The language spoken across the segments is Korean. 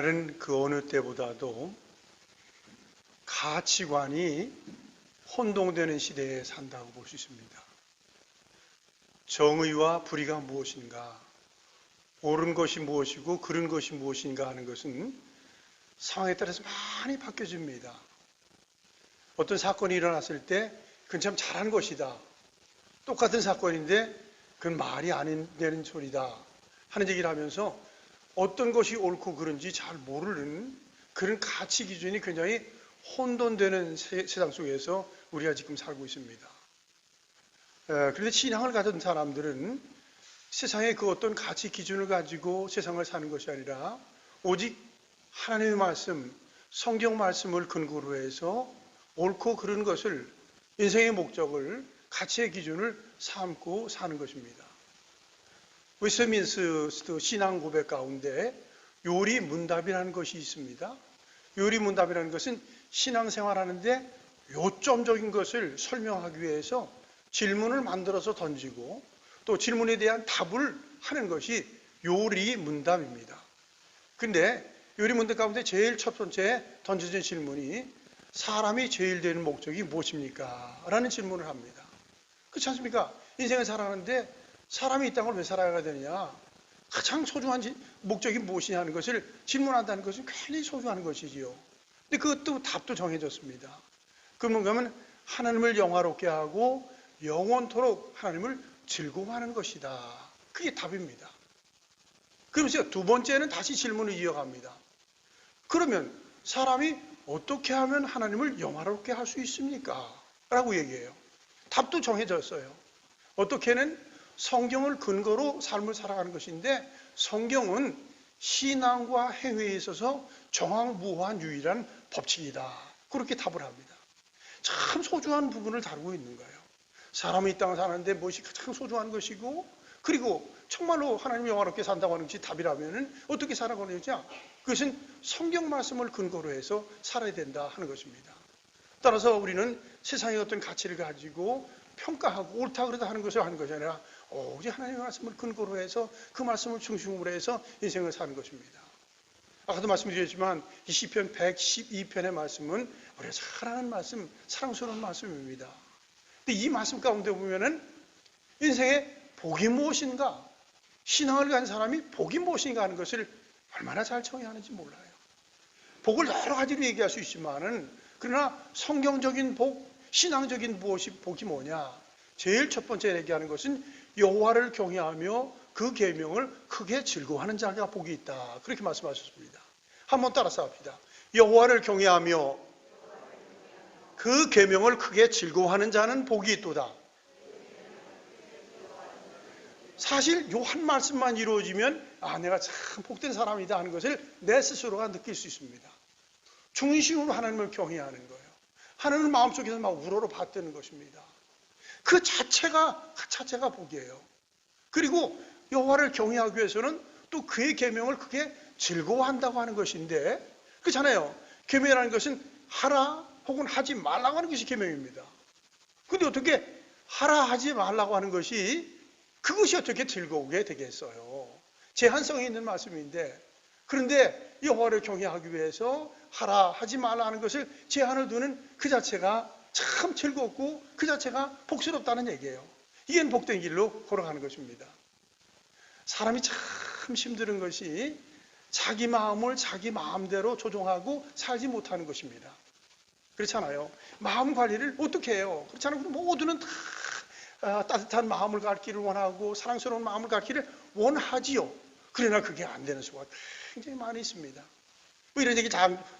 오늘날은 그 어느 때보다도 가치관이 혼동되는 시대에 산다고 볼 수 있습니다. 정의와 불의가 무엇인가, 옳은 것이 무엇이고 그른 것이 무엇인가 하는 것은 상황에 따라서 많이 바뀌어집니다. 어떤 사건이 일어났을 때 그건 참 잘한 것이다, 똑같은 사건인데 그건 말이 안 되는 소리다 하는 얘기를 하면서 어떤 것이 옳고 그른지 잘 모르는 그런 가치 기준이 굉장히 혼돈되는 세상 속에서 우리가 지금 살고 있습니다. 그런데 신앙을 가진 사람들은 세상의 그 어떤 가치 기준을 가지고 세상을 사는 것이 아니라 오직 하나님의 말씀, 성경 말씀을 근거로 해서 옳고 그른 것을, 인생의 목적을, 가치의 기준을 삼고 사는 것입니다. 웨스트민스터 신앙 고백 가운데 요리 문답이라는 것이 있습니다. 요리 문답이라는 것은 신앙생활 하는데 요점적인 것을 설명하기 위해서 질문을 만들어서 던지고 또 질문에 대한 답을 하는 것이 요리 문답입니다. 근데 요리 문답 가운데 제일 첫 번째 던져진 질문이 사람이 제일 되는 목적이 무엇입니까? 라는 질문을 합니다. 그렇지 않습니까? 인생을 살아가는데 사람이 이 땅을 왜 살아가야 되느냐? 가장 소중한 목적이 무엇이냐 하는 것을 질문한다는 것은 굉장히 소중한 것이지요. 근데 그것도 답도 정해졌습니다. 그러면 하나님을 영화롭게 하고 영원토록 하나님을 즐거워하는 것이다. 그게 답입니다. 그러면서 두 번째는 다시 질문을 이어갑니다. 그러면 사람이 어떻게 하면 하나님을 영화롭게 할 수 있습니까? 라고 얘기해요. 답도 정해졌어요. 어떻게는 성경을 근거로 삶을 살아가는 것인데 성경은 신앙과 행위에 있어서 정확무한 유일한 법칙이다. 그렇게 답을 합니다. 참 소중한 부분을 다루고 있는 거예요. 사람이 이 땅을 사는데 무엇이 가장 소중한 것이고 그리고 정말로 하나님 영화롭게 산다고 하는 것이 답이라면 어떻게 살아가느냐? 그것은 성경 말씀을 근거로 해서 살아야 된다 하는 것입니다. 따라서 우리는 세상의 어떤 가치를 가지고 평가하고 옳다 그러다 하는 것을 하는 것이 아니라 오직 하나님의 말씀을 근거로 해서 그 말씀을 중심으로 해서 인생을 사는 것입니다. 아까도 말씀드렸지만 이 시편 112편의 말씀은 우리가 사랑하는 말씀, 사랑스러운 말씀입니다. 근데 이 말씀 가운데 보면은 인생의 복이 무엇인가, 신앙을 가진 사람이 복이 무엇인가 하는 것을 얼마나 잘 정의하는지 몰라요. 복을 여러 가지로 얘기할 수 있지만은 그러나 성경적인 복, 신앙적인 복이 뭐냐? 제일 첫 번째 얘기하는 것은 여호와를 경외하며 그 계명을 크게 즐거워하는 자가 복이 있다. 그렇게 말씀하셨습니다. 한번 따라서 합시다. 여호와를 경외하며 그 계명을 크게 즐거워하는 자는 복이 있도다. 사실 이 한 말씀만 이루어지면 내가 참 복된 사람이다 하는 것을 내 스스로가 느낄 수 있습니다. 중심으로 하나님을 경외하는 거예요. 하나님을 마음속에서 막 우러러 받드는 것입니다. 그 자체가 복이에요. 그리고 여호와를 경외하기 위해서는 또 그의 계명을 크게 즐거워한다고 하는 것인데 그렇잖아요. 계명이라는 것은 하라 혹은 하지 말라고 하는 것이 계명입니다. 그런데 어떻게 하라 하지 말라고 하는 것이 그것이 어떻게 즐거우게 되겠어요? 제한성이 있는 말씀인데 그런데 여호와를 경외하기 위해서 하라 하지 말라 하는 것을 제한을 두는 그 자체가 참 즐겁고 그 자체가 복스럽다는 얘기예요. 이게 복된 길로 걸어가는 것입니다. 사람이 참 힘든 것이 자기 마음을 자기 마음대로 조종하고 살지 못하는 것입니다. 그렇잖아요. 마음 관리를 어떻게 해요? 그렇잖아요. 모두는 다 따뜻한 마음을 갖기를 원하고 사랑스러운 마음을 갖기를 원하지요. 그러나 그게 안 되는 수가 굉장히 많이 있습니다. 이런 얘기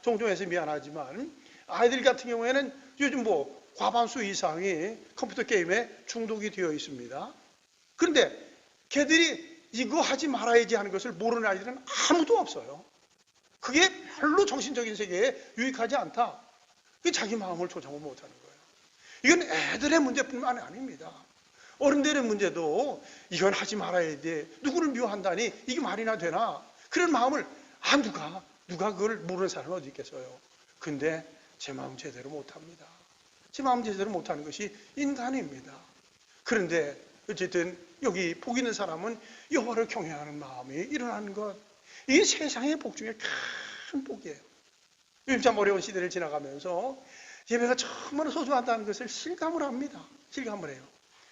종종 해서 미안하지만 아이들 같은 경우에는 요즘 과반수 이상이 컴퓨터 게임에 중독이 되어 있습니다. 그런데 걔들이 이거 하지 말아야지 하는 것을 모르는 아이들은 아무도 없어요. 그게 별로 정신적인 세계에 유익하지 않다. 그게 자기 마음을 조정을 못하는 거예요. 이건 애들의 문제뿐만 아닙니다. 어른들의 문제도 이건 하지 말아야 돼. 누구를 미워한다니 이게 말이나 되나. 그런 마음을 누가 그걸 모르는 사람은 어디 있겠어요. 근데 제 마음 제대로 못합니다. 제 마음 제대로 못하는 것이 인간입니다. 그런데 어쨌든 여기 복 있는 사람은 여호와를 경외하는 마음이 일어나는 것, 이 세상의 복 중에 큰 복이에요. 요즘 참 어려운 시대를 지나가면서 예배가 정말 소중하다는 것을 실감을 합니다. 실감을 해요.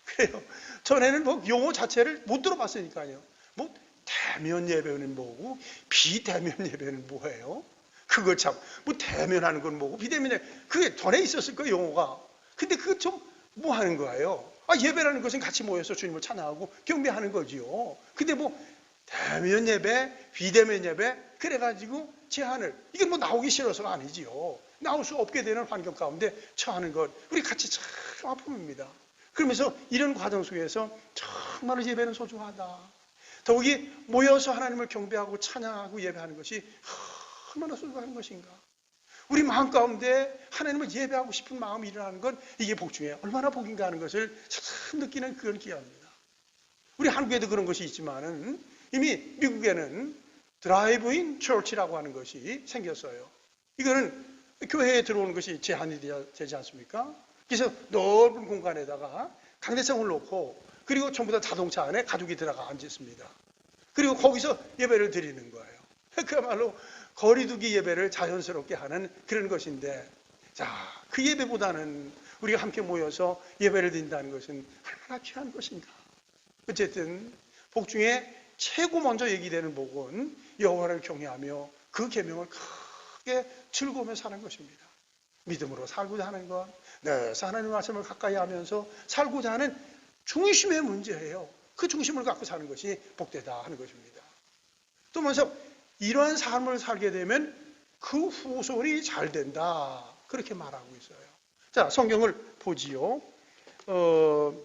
그래요. 전에는 뭐 용어 자체를 못 들어봤으니까요. 뭐 대면 예배는 뭐고 비대면 예배는 뭐예요? 그거 참, 뭐 대면하는 건 뭐고 비대면 예배, 그게 전에 있었을 거예요, 용어가. 근데 그거 좀 뭐 하는 거예요? 예배라는 것은 같이 모여서 주님을 찬양하고 경배하는 거지요. 근데 뭐 대면 예배, 비대면 예배 그래가지고 제한을, 이건 뭐 나오기 싫어서가 아니지요. 나올 수 없게 되는 환경 가운데 처하는 것, 우리 같이 참 아픔입니다. 그러면서 이런 과정 속에서 정말 예배는 소중하다. 더욱이 모여서 하나님을 경배하고 찬양하고 예배하는 것이 얼마나 소중한 것인가. 우리 마음 가운데 하나님을 예배하고 싶은 마음이 일어나는 건 이게 복 중에 얼마나 복인가 하는 것을 참 느끼는 그런 기회입니다. 우리 한국에도 그런 것이 있지만은 이미 미국에는 드라이브인 처치라고 하는 것이 생겼어요. 이거는 교회에 들어오는 것이 제한이 되지 않습니까? 그래서 넓은 공간에다가 강대성을 놓고 그리고 전부 다 자동차 안에 가족이 들어가 앉습니다. 그리고 거기서 예배를 드리는 거예요. 그야말로 거리두기 예배를 자연스럽게 하는 그런 것인데, 자, 그 예배보다는 우리가 함께 모여서 예배를 드린다는 것은 얼마나 귀한 것인가. 어쨌든 복 중에 최고 먼저 얘기되는 복은 여호와를 경외하며 그 계명을 크게 즐거우며 사는 것입니다. 믿음으로 살고자 하는 것, 늘 하나님의 말씀을 가까이 하면서 살고자 하는 중심의 문제예요. 그 중심을 갖고 사는 것이 복되다 하는 것입니다. 또 먼저 이러한 삶을 살게 되면 그 후손이 잘 된다, 그렇게 말하고 있어요. 자, 성경을 보지요. 1절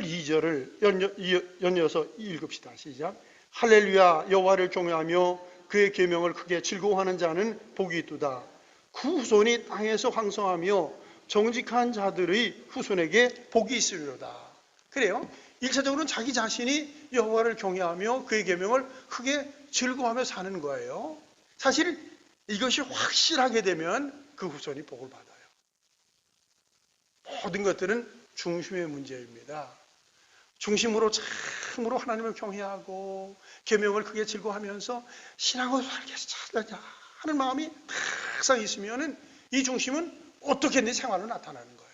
2절을 연이어서 읽읍시다. 시작. 할렐루야, 여호와를 경외하며 그의 계명을 크게 즐거워하는 자는 복이 있도다. 그 후손이 땅에서 황성하며 정직한 자들의 후손에게 복이 있으리로다. 그래요. 1차적으로는 자기 자신이 여호와를 경외하며 그의 계명을 크게 즐거워하며 사는 거예요. 사실 이것이 확실하게 되면 그 후손이 복을 받아요. 모든 것들은 중심의 문제입니다. 중심으로 참으로 하나님을 경외하고 계명을 크게 즐거워하면서 신앙을 살게서 찾으자 하는 마음이 항상 있으면은 이 중심은 어떻게든 생활로 나타나는 거예요.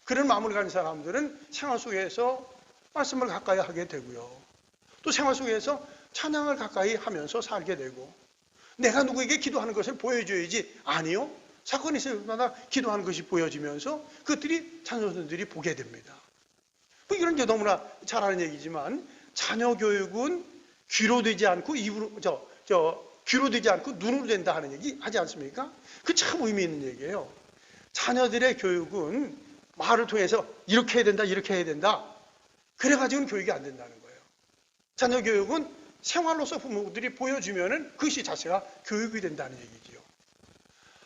그런 마음을 가진 사람들은 생활 속에서 말씀을 가까이 하게 되고요. 또 생활 속에서 찬양을 가까이 하면서 살게 되고, 내가 누구에게 기도하는 것을 보여줘야지, 아니요, 사건이 있을 때마다 기도하는 것이 보여지면서 그것들이 자녀들이 보게 됩니다. 뭐 이런 게 너무나 잘 아는 얘기지만 자녀 교육은 귀로 되지 않고 입으로 귀로 되지 않고 눈으로 된다 하는 얘기 하지 않습니까? 그 참 의미 있는 얘기예요. 자녀들의 교육은 말을 통해서 이렇게 해야 된다, 이렇게 해야 된다, 그래가지고는 교육이 안 된다는 거예요. 자녀 교육은 생활로서 부모들이 보여주면은 그것이 자체가 교육이 된다는 얘기지요.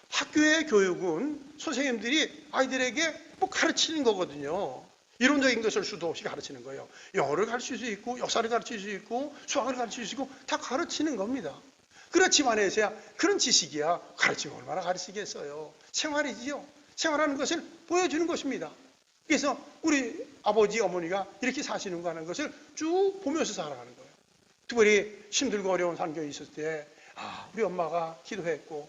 학교의 교육은 선생님들이 아이들에게 뭐 가르치는 거거든요. 이론적인 것을 수도 없이 가르치는 거예요. 영어를 가르칠 수 있고 역사를 가르칠 수 있고 수학을 가르칠 수 있고 다 가르치는 겁니다. 그렇지만 해서야 그런 지식이야 가르치면 얼마나 가르치겠어요. 생활이지요. 생활하는 것을 보여주는 것입니다. 그래서 우리 아버지 어머니가 이렇게 사시는 거 하는 것을 쭉 보면서 살아가는 거예요. 특별히 힘들고 어려운 환경에 있을 때 우리 엄마가 기도했고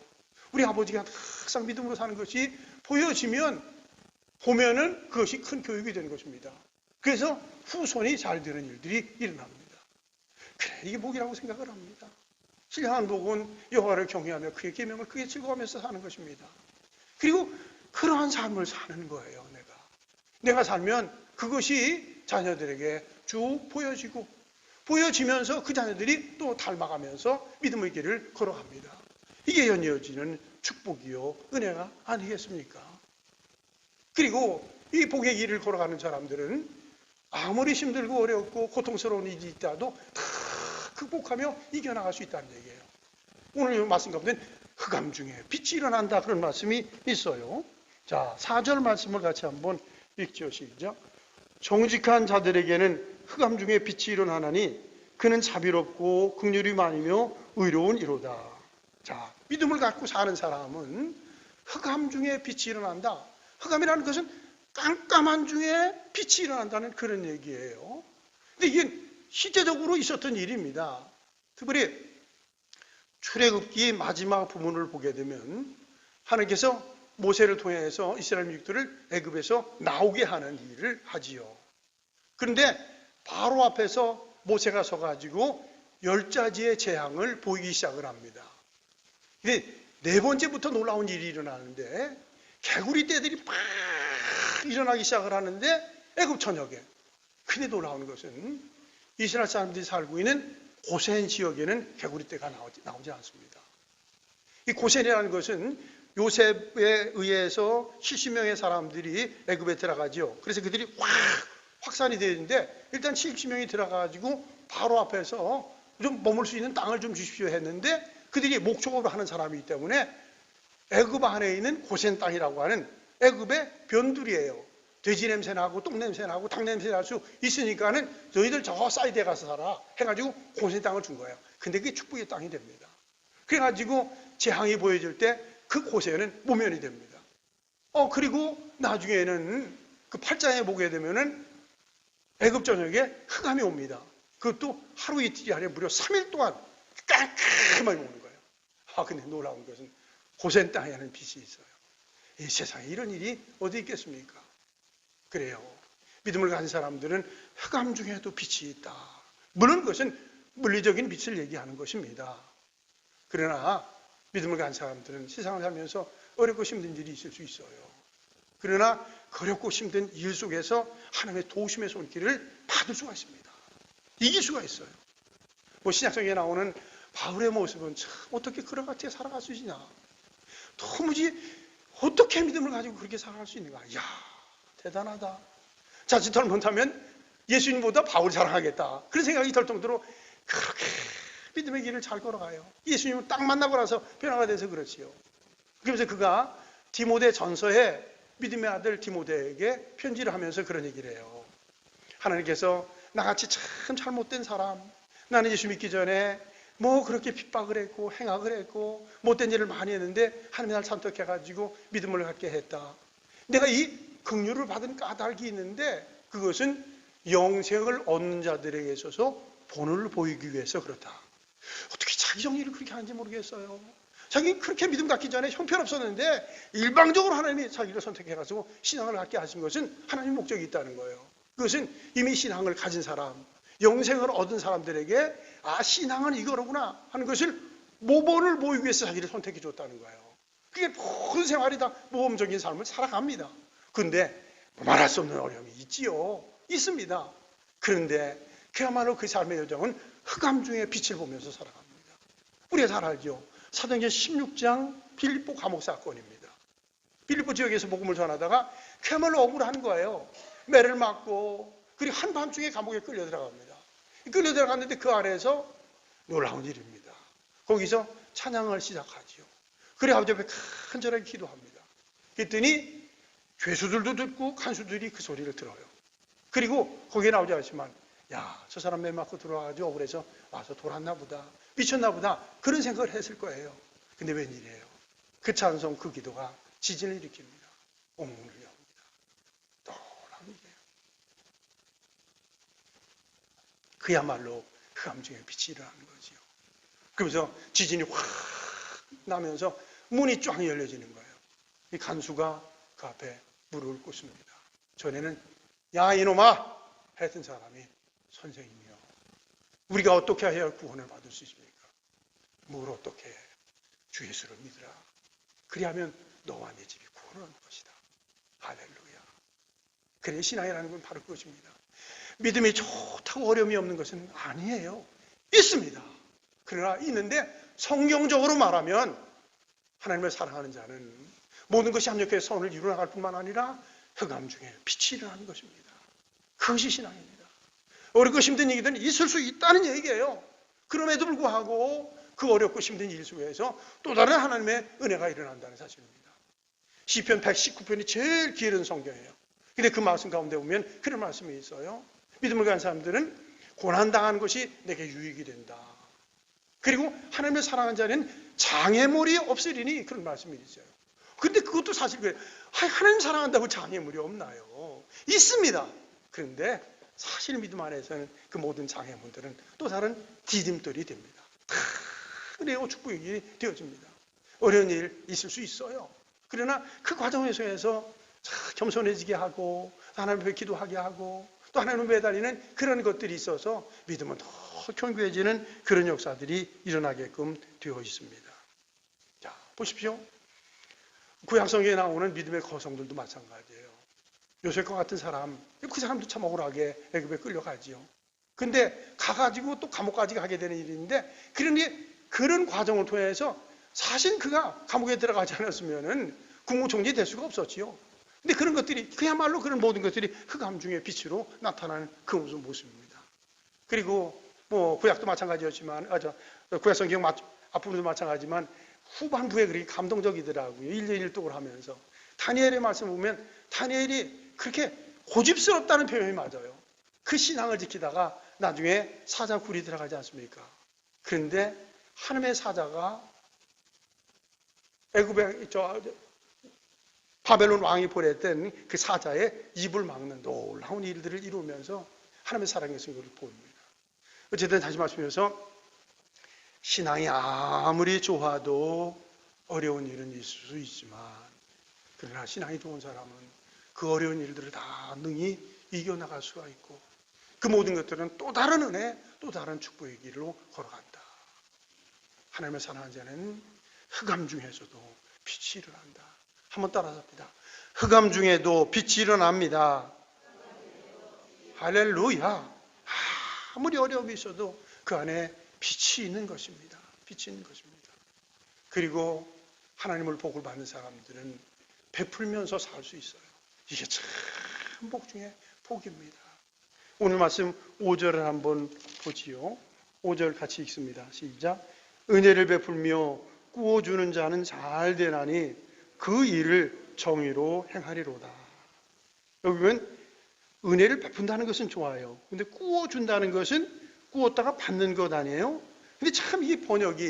우리 아버지가 항상 믿음으로 사는 것이 보여지면 보면은 그것이 큰 교육이 되는 것입니다. 그래서 후손이 잘 되는 일들이 일어납니다. 그래, 이게 복이라고 생각을 합니다. 신령한 복은 여호와를 경외하며 그의 계명을 크게 즐거워하면서 사는 것입니다. 그리고 그러한 삶을 사는 거예요. 내가 살면 그것이 자녀들에게 쭉 보여지면서 그 자녀들이 또 닮아가면서 믿음의 길을 걸어갑니다. 이게 연이어지는 축복이요 은혜가 아니겠습니까? 그리고 이 복의 길을 걸어가는 사람들은 아무리 힘들고 어렵고 고통스러운 일이 있다도 다 극복하며 이겨나갈 수 있다는 얘기예요. 오늘 말씀 가운데 흑암 중에 빛이 일어난다, 그런 말씀이 있어요. 자, 4절 말씀을 같이 한번 읽죠. 시작. 정직한 자들에게는 흑암 중에 빛이 일어나나니 그는 자비롭고 긍휼이 많으며 의로운 이로다. 자, 믿음을 갖고 사는 사람은 흑암 중에 빛이 일어난다. 흑암이라는 것은 깜깜한 중에 빛이 일어난다는 그런 얘기예요. 근데 이게 실제적으로 있었던 일입니다. 특별히 출애굽기 마지막 부분을 보게 되면 하나님께서 모세를 통해서 이스라엘 민족들을 애굽에서 나오게 하는 일을 하지요. 그런데 바로 앞에서 모세가 서가지고 10가지의 재앙을 보이기 시작을 합니다. 근데 네 번째부터 놀라운 일이 일어나는데 개구리 떼들이 막 일어나기 시작을 하는데 애굽 전역에. 근데 놀라운 것은 이스라엘 사람들이 살고 있는 고센 지역에는 개구리 떼가 나오지 않습니다. 이 고센이라는 것은 요셉에 의해서 70명의 사람들이 애굽에 들어가죠. 그래서 그들이 확산이 되는데 일단 70명이 들어가가지고 바로 앞에서 좀 머물 수 있는 땅을 좀 주십시오 했는데 그들이 목적으로 하는 사람이기 때문에 애굽 안에 있는 고센 땅이라고 하는 애굽의 변두리예요. 돼지 냄새 나고 똥 냄새 나고 닭 냄새 날 수 있으니까는 너희들 저 사이드에 가서 살아 해가지고 고센 땅을 준 거예요. 근데 그게 축복의 땅이 됩니다. 그래가지고 재앙이 보여질 때 그 고센은 모면이 됩니다. 그리고 나중에는 그 8장에 보게 되면은 애굽 전역에 흑암이 옵니다. 그것도 하루 이틀이 아니라 무려 3일 동안 깜깜하게 오는 거예요. 근데 놀라운 것은 고센 땅에는 빛이 있어요. 이 세상에 이런 일이 어디 있겠습니까? 그래요. 믿음을 가진 사람들은 흑암 중에도 빛이 있다. 물론 그것은 물리적인 빛을 얘기하는 것입니다. 그러나 믿음을 가진 사람들은 세상을 살면서 어렵고 힘든 일이 있을 수 있어요. 그러나 어렵고 힘든 일 속에서 하나님의 도우심의 손길을 받을 수가 있습니다. 이길 수가 있어요. 신약성경에 나오는 바울의 모습은 참 어떻게 그렇게 살아갈 수 있냐. 도무지 어떻게 믿음을 가지고 그렇게 살아갈 수 있는가. 이야, 대단하다. 자칫 잘못하면 예수님보다 바울이 사랑하겠다. 그런 생각이 들 정도로 그렇게 믿음의 길을 잘 걸어가요. 예수님을 딱 만나고 나서 변화가 돼서 그렇지요. 그러면서 그가 디모데 전서에 믿음의 아들 디모데에게 편지를 하면서 그런 얘기를 해요. 하나님께서 나같이 참 잘못된 사람, 나는 예수 믿기 전에 그렇게 핍박을 했고 행악을 했고 못된 일을 많이 했는데 하나님이 날 선택해가지고 믿음을 갖게 했다. 내가 이 긍휼을 받은 까닭이 있는데 그것은 영생을 얻는 자들에게 있어서 본을 보이기 위해서 그렇다. 어떻게 자기 정리를 그렇게 하는지 모르겠어요. 자기는 그렇게 믿음 갖기 전에 형편없었는데 일방적으로 하나님이 자기를 선택해가지고 신앙을 갖게 하신 것은 하나님의 목적이 있다는 거예요. 그것은 이미 신앙을 가진 사람, 영생을 얻은 사람들에게 신앙은 이거로구나 하는 것을 모범을 보이기 위해서 자기를 선택해 줬다는 거예요. 그게 모든 생활이 다 모범적인 삶을 살아갑니다. 그런데 말할 수 없는 어려움이 있지요. 있습니다. 그런데 그야말로 그 삶의 여정은 흑암 중에 빛을 보면서 살아갑니다. 우리가 잘 알죠. 사도행전 16장 빌립보 감옥 사건입니다. 빌립보 지역에서 복음을 전하다가 그야말로 억울한 거예요. 매를 맞고 그리고 한밤중에 감옥에 끌려 들어갑니다. 끌려 들어갔는데 그 안에서 놀라운 일입니다. 거기서 찬양을 시작하지요. 그래 아버지 앞에 간절하게 기도합니다. 그랬더니 죄수들도 듣고 간수들이 그 소리를 들어요. 그리고 거기에 나오지 않지만 저 사람 매 맞고 들어와가지고 억울해서 와서 돌았나 보다, 미쳤나 보다 그런 생각을 했을 거예요. 근데 웬일이에요? 그 찬송, 그 기도가 지진을 일으킵니다. 옥문을 여옵니다. 놀라운 일이에요. 그야말로 흑암 중에 빛이 일어나는 거지요. 그러면서 지진이 확 나면서 문이 쫙 열려지는 거예요. 이 간수가 그 앞에 무릎을 꿇습니다. 전에는 야 이놈아 했던 사람이 선생님이요, 우리가 어떻게 해야 구원을 받을 수 있습니까? 뭘 어떻게 해? 주 예수를 믿으라. 그리하면 너와 내 집이 구원을 얻는 것이다. 할렐루야. 그래 신앙이라는 건 바로 그것입니다. 믿음이 좋다고 어려움이 없는 것은 아니에요. 있습니다. 그러나 있는데 성경적으로 말하면 하나님을 사랑하는 자는 모든 것이 합력해서 선을 이루어나갈 뿐만 아니라 흑암 중에 빛이 일어나는 것입니다. 그것이 신앙입니다. 어렵고 힘든 얘기들은 있을 수 있다는 얘기예요. 그럼에도 불구하고 그 어렵고 힘든 일 속에서 또 다른 하나님의 은혜가 일어난다는 사실입니다. 시편 119편이 제일 길은 성경이에요. 근데 그 말씀 가운데 보면 그런 말씀이 있어요. 믿음을 가진 사람들은 고난당하는 것이 내게 유익이 된다. 그리고 하나님을 사랑하는 자는 장애물이 없으리니 그런 말씀이 있어요. 근데 그것도 사실 그래요. 하나님 사랑한다고 장애물이 없나요? 있습니다. 그런데 사실 믿음 안에서는 그 모든 장애물들은 또 다른 디딤돌이 됩니다. 은혜와 축복이 되어집니다. 어려운 일 있을 수 있어요. 그러나 그 과정에서 겸손해지게 하고 하나님 앞에 기도하게 하고 또 하나님을 매달리는 그런 것들이 있어서 믿음은 더 견고해지는 그런 역사들이 일어나게끔 되어 있습니다. 자, 보십시오. 구약성경에 나오는 믿음의 거성들도 마찬가지예요. 요셉과 같은 사람, 그 사람도 참 억울하게 애굽에 끌려가지요. 근데 가가지고 또 감옥까지 가게 되는 일인데, 그러니 그런 과정을 통해서 사실 그가 감옥에 들어가지 않았으면은 국무총리 될 수가 없었지요. 근데 그런 것들이 그야말로 그런 모든 것들이 흑암 중의 빛으로 나타나는 그 모습입니다. 그리고 뭐 구약도 마찬가지였지만, 구약성경 앞부분도 마찬가지지만 후반부에 그렇게 감동적이더라고요. 일일일독을 하면서 다니엘의 말씀을 보면 다니엘이 그렇게 고집스럽다는 표현이 맞아요. 그 신앙을 지키다가 나중에 사자 굴이 들어가지 않습니까? 그런데 하나님의 사자가 애굽에 바벨론 왕이 보냈던 그 사자의 입을 막는 놀라운 일들을 이루면서 하나님의 사랑의 증거를 보입니다. 어쨌든 다시 말씀드려서 신앙이 아무리 좋아도 어려운 일은 있을 수 있지만, 그러나 신앙이 좋은 사람은 그 어려운 일들을 다 능히 이겨나갈 수가 있고 그 모든 것들은 또 다른 은혜, 또 다른 축복의 길로 걸어간다. 하나님의 사랑하는 자는 흑암 중에서도 빛이 일어난다. 한번 따라서 합니다. 흑암 중에도 빛이 일어납니다. 할렐루야. 아무리 어려움이 있어도 그 안에 빛이 있는 것입니다. 빛이 있는 것입니다. 그리고 하나님을 복을 받는 사람들은 베풀면서 살 수 있어요. 이게 참 복 중에 복입니다. 오늘 말씀 5절을 한번 보지요. 5절 같이 읽습니다. 시작. 은혜를 베풀며 꾸어주는 자는 잘 되나니 그 일을 정의로 행하리로다. 여기 보면 은혜를 베푼다는 것은 좋아요. 근데 꾸어준다는 것은 꾸었다가 받는 것 아니에요? 근데 참 이 번역이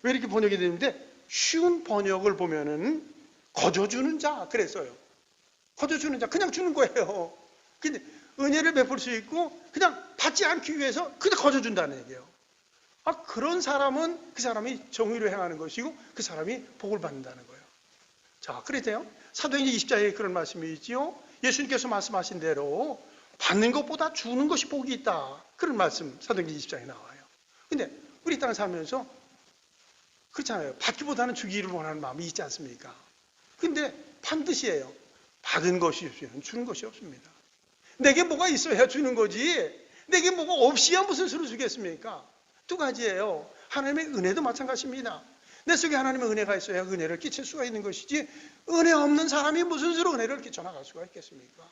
왜 이렇게 번역이 되는데, 쉬운 번역을 보면은 거저주는 자 그랬어요. 거저주는 자, 그냥 주는 거예요. 근데 은혜를 베풀 수 있고 그냥 받지 않기 위해서 그냥 거저준다는 얘기예요. 그런 사람은 그 사람이 정의로 행하는 것이고 그 사람이 복을 받는다는 거예요. 자, 그래서요. 사도행전 20장에 그런 말씀이 있지요. 예수님께서 말씀하신 대로 받는 것보다 주는 것이 복이 있다. 그런 말씀 사도행전 20장에 나와요. 근데 우리 땅을 살면서 그렇잖아요. 받기보다는 주기를 원하는 마음이 있지 않습니까? 근데 반드시예요. 받은 것이 없으면 주는 것이 없습니다. 내게 뭐가 있어야 주는 거지, 내게 뭐가 없이야 무슨 수를 주겠습니까? 두 가지예요. 하나님의 은혜도 마찬가지입니다. 내 속에 하나님의 은혜가 있어야 은혜를 끼칠 수가 있는 것이지, 은혜 없는 사람이 무슨 수로 은혜를 끼쳐나갈 수가 있겠습니까?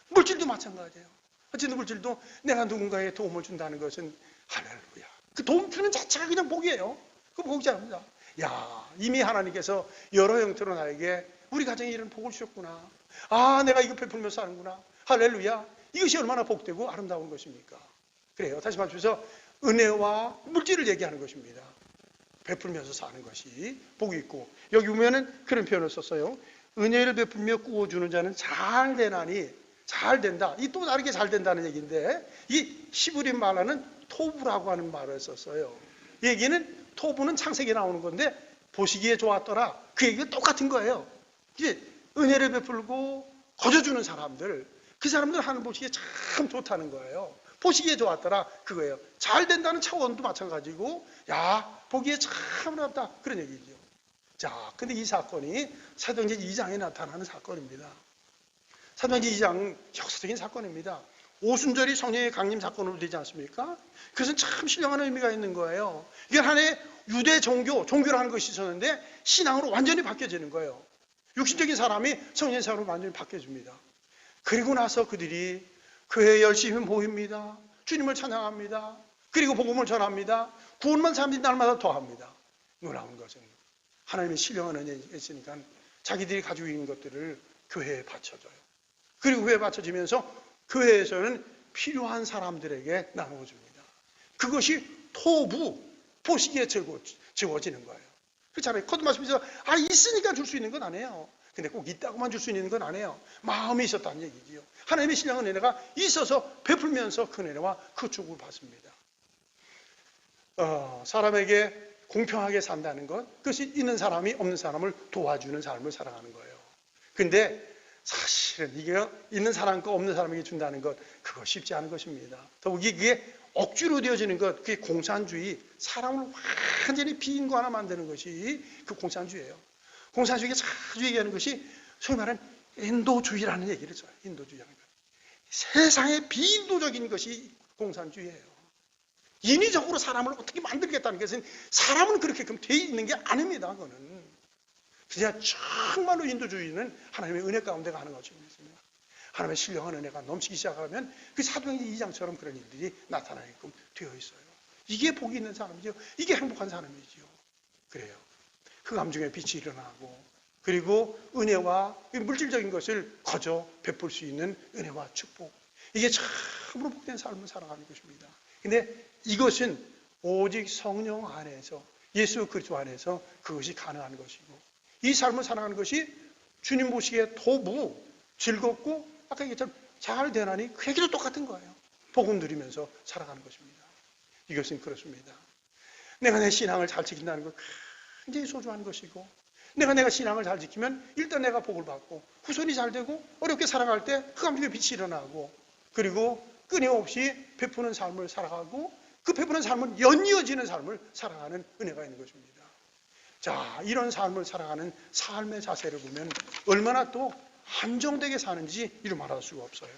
물질도 마찬가지예요. 어쨌든 물질도 내가 누군가에 도움을 준다는 것은 할렐루야. 그 도움 주는 자체가 그냥 복이에요. 그 복이지 않습니다. 야, 이미 하나님께서 여러 형태로 나에게 우리 가정에 이런 복을 주셨구나. 내가 이거 베풀면서 사는구나. 할렐루야. 이것이 얼마나 복되고 아름다운 것입니까? 그래요. 다시 말해서 은혜와 물질을 얘기하는 것입니다. 베풀면서 사는 것이 복이 있고, 여기 보면은 그런 표현을 썼어요. 은혜를 베풀며 꾸어주는 자는 잘 되나니, 잘 된다. 이 또 다르게 잘 된다는 얘기인데, 이 히브리 말하는 토부라고 하는 말을 썼어요. 이 얘기는 토부는 창세기에 나오는 건데 보시기에 좋았더라. 그 얘기가 똑같은 거예요. 이제 은혜를 베풀고 거저주는 사람들, 그 사람들 하는 보시기에 참 좋다는 거예요. 보시기에 좋았더라 그거예요. 잘 된다는 차원도 마찬가지고, 야, 보기에 참 아름답다 그런 얘기죠. 자, 근데 이 사건이 사도행전 2장에 나타나는 사건입니다. 사도행전 2장 역사적인 사건입니다. 오순절이 성령의 강림 사건으로 되지 않습니까? 그것은 참 신령한 의미가 있는 거예요. 이게 하나의 유대 종교라는 것이 있었는데 신앙으로 완전히 바뀌어지는 거예요. 육신적인 사람이 성령의 사람으로 완전히 바뀌어집니다. 그리고 나서 그들이 교회에 열심히 모입니다. 주님을 찬양합니다. 그리고 복음을 전합니다. 구원만 사람들이 날마다 더합니다. 놀라운 것은 하나님의 신령한 은혜가 있으니까 자기들이 가지고 있는 것들을 교회에 바쳐줘요. 그리고 교회에 바쳐지면서 교회에서는 필요한 사람들에게 나누어줍니다. 그것이 토부, 보시기에 적어지는 거예요. 그렇잖아요. 거듭 말씀에서 있으니까 줄 수 있는 건 아니에요. 근데 꼭 있다고만 줄 수 있는 건 아니에요. 마음이 있었다는 얘기지요. 하나님의 신령한 은혜가 있어서 베풀면서 그 은혜와 그 축복을 받습니다. 사람에게 공평하게 산다는 것, 그것이 있는 사람이 없는 사람을 도와주는 삶을 살아가는 거예요. 근데 사실은 이게 있는 사람과 없는 사람에게 준다는 것, 그거 쉽지 않은 것입니다. 더욱이 그게 억지로 되어지는 것, 그게 공산주의, 사람을 완전히 비인간화 만드는 것이 그 공산주의예요. 공산주의가 자주 얘기하는 것이 소위 말하는 인도주의라는 얘기를 써요. 인도주의라는 것. 세상에 비인도적인 것이 공산주의예요. 인위적으로 사람을 어떻게 만들겠다는 것은 사람은 그렇게끔 돼 있는 게 아닙니다. 그거는 그냥 정말로 인도주의는 하나님의 은혜 가운데 가는 것입니다. 하나님의 신령한 은혜가 넘치기 시작하면 그 사도행전 2장처럼 그런 일들이 나타나게끔 되어 있어요. 이게 복이 있는 사람이죠. 이게 행복한 사람이죠. 그래요. 흑암 중에 빛이 일어나고, 그리고 은혜와 물질적인 것을 거저 베풀 수 있는 은혜와 축복, 이게 참으로 복된 삶을 살아가는 것입니다. 근데 이것은 오직 성령 안에서, 예수 그리스도 안에서 그것이 가능한 것이고, 이 삶을 살아가는 것이 주님 보시기에 도무 즐겁고 아까 얘기했처럼 잘 되나니 그 얘기도 똑같은 거예요. 복음 누리면서 살아가는 것입니다. 이것은 그렇습니다. 내가 내 신앙을 잘 지킨다는 것 굉장히 소중한 것이고, 내가 신앙을 잘 지키면 일단 내가 복을 받고 후손이 잘 되고 어렵게 살아갈 때 흑암 중에 빛이 일어나고, 그리고 끊임없이 베푸는 삶을 살아가고 그 베푸는 삶은 연이어지는 삶을 살아가는 은혜가 있는 것입니다. 자, 이런 삶을 살아가는 삶의 자세를 보면 얼마나 또 안정되게 사는지 이루 말할 수가 없어요.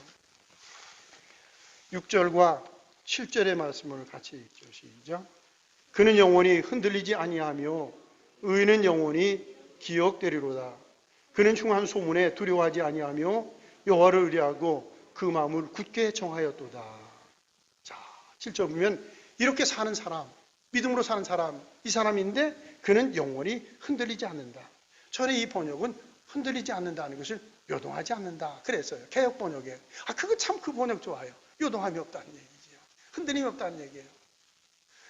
6절과 7절의 말씀을 같이 읽죠. 시작. 그는 영원히 흔들리지 아니하며 의인은 영원히 기억되리로다. 그는 흉한 소문에 두려워하지 아니하며 여호와를 의뢰하고 그 마음을 굳게 정하였도다. 자, 7절 보면 이렇게 사는 사람, 믿음으로 사는 사람, 이 사람인데 그는 영원히 흔들리지 않는다. 전에 이 번역은 흔들리지 않는다는 것을 요동하지 않는다 그랬어요. 개역 번역에. 그거 참 그 번역 좋아요. 요동함이 없다는 얘기죠. 흔들림이 없다는 얘기예요.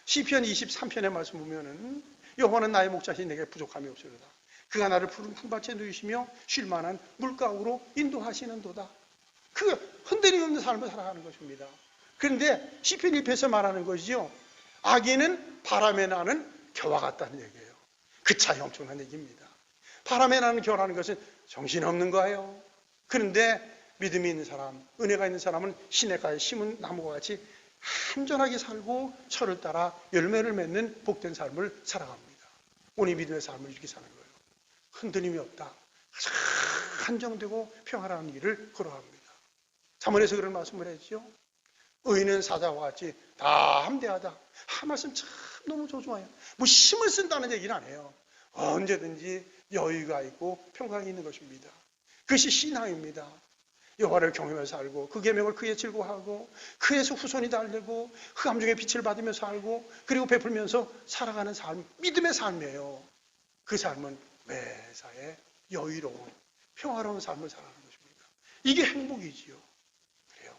시편 23편의 말씀 보면은 여호와는 나의 목자시 내게 부족함이 없으리로다. 그가 나를 푸른 풀밭에 누이시며 쉴만한 물가로 인도하시는도다. 그 흔들림 없는 삶을 살아가는 것입니다. 그런데 시편 1편에서 말하는 것이죠. 악인은 바람에 나는 겨와 같다는 얘기예요. 그 차이 엄청난 얘기입니다. 바람에 나는 겨라는 것은 정신없는 거예요. 그런데 믿음이 있는 사람, 은혜가 있는 사람은 시냇가에 심은 나무와 같이 안전하게 살고 철을 따라 열매를 맺는 복된 삶을 살아갑니다. 오늘 믿음의 삶을 이렇게 사는 거예요. 흔들림이 없다. 아주 안정되고 평화로운 길을 걸어갑니다. 잠언에서 그런 말씀을 했죠. 의인은 사자와 같이 다 함대하다. 말씀 참 너무 좋아요. 뭐 힘을 쓴다는 얘기는 안 해요. 언제든지 여유가 있고 평강이 있는 것입니다. 그것이 신앙입니다. 여호와를 경외하면서 살고 그 계명을 그에 즐거워하고 그에서 후손이 달되고 흑암 중에 빛을 받으며 살고 그리고 베풀면서 살아가는 삶, 믿음의 삶이에요. 그 삶은 매사에 여유로운 평화로운 삶을 살아가는 것입니다. 이게 행복이지요. 그래요.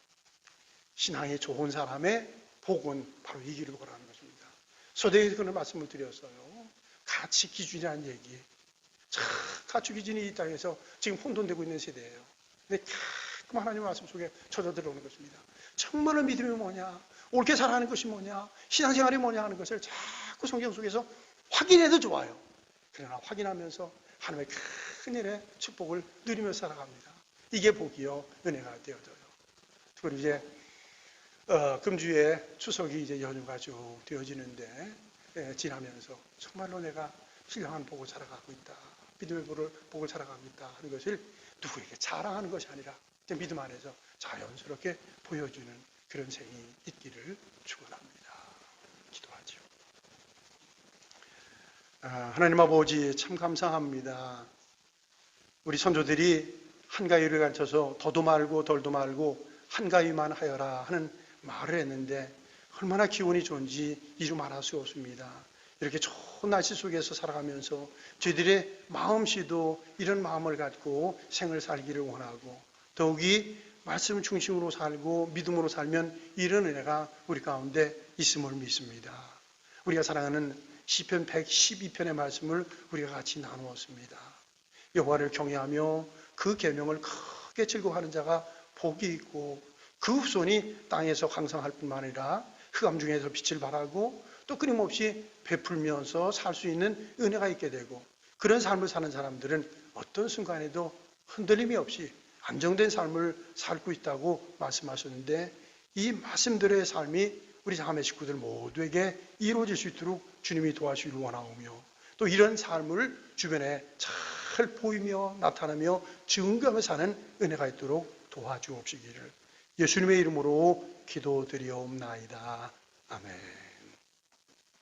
신앙이 좋은 사람의 복은 바로 이 길을 걸어가는 것입니다. 서대에서 그런 말씀을 드렸어요. 가치 기준이라는 얘기. 가치 기준이 이 땅에서 지금 혼돈되고 있는 세대예요. 근데 가끔 하나님의 말씀 속에 젖어 들어오는 것입니다. 정말로 믿음이 뭐냐, 옳게 살아가는 것이 뭐냐, 신앙생활이 뭐냐 하는 것을 자꾸 성경 속에서 확인해도 좋아요. 그러나 확인하면서 하나님의 큰 일의 축복을 누리면서 살아갑니다. 이게 복이요, 은혜가 되어져요. 그리고 이제 금주에 추석이 이제 연휴가 쭉 되어지는데 지나면서 정말로 내가 신령한 복을 살아가고 있다, 믿음의 복을 살아가고 있다 하는 것을 누구에게 자랑하는 것이 아니라 믿음 안에서 자연스럽게 보여주는 그런 생이 있기를 축원합니다. 기도하죠. 하나님 아버지 참 감사합니다. 우리 선조들이 한가위를 갖춰서 더도 말고 덜도 말고 한가위만 하여라 하는 말을 했는데 얼마나 기운이 좋은지 이루 말할 수 없습니다. 이렇게 좋은 날씨 속에서 살아가면서 저희들의 마음씨도 이런 마음을 갖고 생을 살기를 원하고, 더욱이 말씀 중심으로 살고 믿음으로 살면 이런 은혜가 우리 가운데 있음을 믿습니다. 우리가 사랑하는 시편 112편의 말씀을 우리가 같이 나누었습니다. 여호와를 경외하며 그 계명을 크게 즐거워하는 자가 복이 있고 그 후손이 땅에서 강성할 뿐만 아니라 흑암 중에서 빛을 발하고 또 끊임없이 베풀면서 살 수 있는 은혜가 있게 되고, 그런 삶을 사는 사람들은 어떤 순간에도 흔들림이 없이 안정된 삶을 살고 있다고 말씀하셨는데, 이 말씀들의 삶이 우리 자매 식구들 모두에게 이루어질 수 있도록 주님이 도와주기를 원하오며, 또 이런 삶을 주변에 잘 보이며 나타나며 증거하며 사는 은혜가 있도록 도와주옵시기를 예수님의 이름으로 기도드리옵나이다. 아멘.